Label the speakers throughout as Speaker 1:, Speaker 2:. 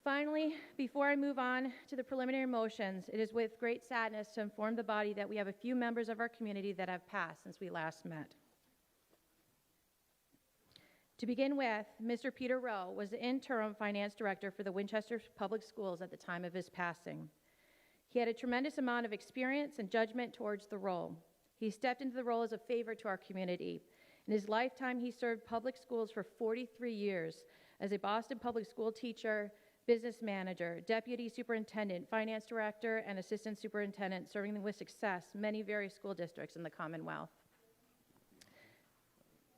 Speaker 1: Finally, before I move on to the preliminary motions, it is with great sadness to inform the body that we have a few members of our community that have passed since we last met. To begin with, Mr. Peter Rowe was the interim finance director for the Winchester Public Schools at the time of his passing. He had a tremendous amount of experience and judgment towards the role. He stepped into the role as a favor to our community. In his lifetime, he served public schools for 43 years as a Boston public school teacher, business manager, deputy superintendent, finance director, and assistant superintendent, serving with success many various school districts in the Commonwealth.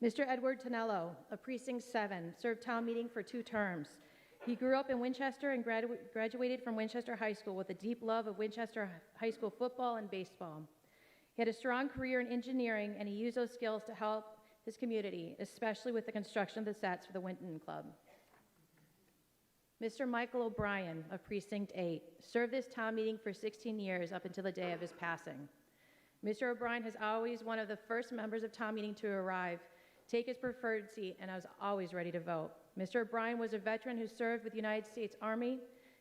Speaker 1: Mr. Edward Tonello, of Precinct 7, served town meeting for 2 terms. He grew up in Winchester and graduated from Winchester High School with a deep love of Winchester High School football and baseball. He had a strong career in engineering, and he used those skills to help his community, especially with the construction of the sets for the Winton Club. Mr. Michael O'Brien, of Precinct 8, served this town meeting for 16 years up until the day of his passing. Mr. O'Brien has always one of the first members of town meeting to arrive, take his preferred seat, and I was always ready to vote. Mr. O'Brien was a veteran who served with the United States Army.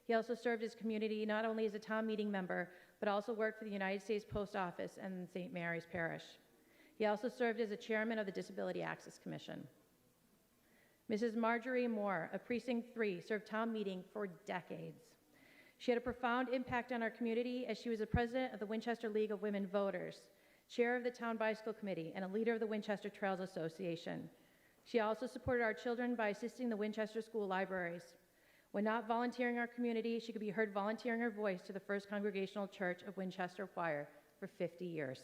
Speaker 1: He also served his community not only as a town meeting member, but also worked for the United States Post Office and St. Mary's Parish. He also served as the chairman of the Disability Access Commission. Mrs. Marjorie Moore, of Precinct 3, served town meeting for decades. She had a profound impact on our community as she was the president of the Winchester League of Women Voters, chair of the Town Bicycle Committee, and a leader of the Winchester Trails Association. She also supported our children by assisting the Winchester school libraries. When not volunteering our community, she could be heard volunteering her voice to the First Congregational Church of Winchester Choir for 50 years.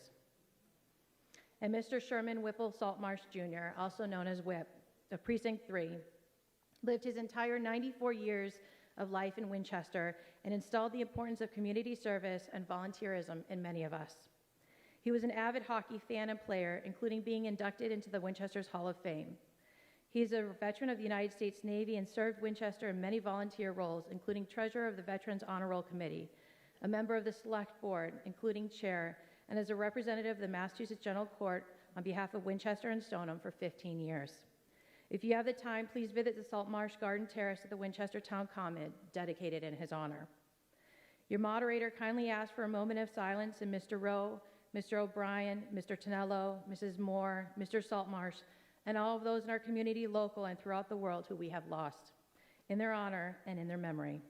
Speaker 1: And Mr. Sherman Whipple Saltmarsh Jr., also known as Whip, of Precinct 3, lived his entire 94 years of life in Winchester and installed the importance of community service and volunteerism in many of us. He was an avid hockey fan and player, including being inducted into the Winchester's Hall of Fame. He is a veteran of the United States Navy and served Winchester in many volunteer roles, including treasurer of the Veterans Honor Roll Committee, a member of the Select Board, including chair, and as a representative of the Massachusetts General Court on behalf of Winchester and Stoneham for 15 years. If you have the time, please visit the Saltmarsh Garden Terrace at the Winchester Town Common, dedicated in his honor. Your moderator kindly asked for a moment of silence in Mr. Rowe, Mr. O'Brien, Mr. Tonello, Mrs. Moore, Mr. Saltmarsh, and all of those in our community, local and throughout the world who we have lost, in their honor and in their memory.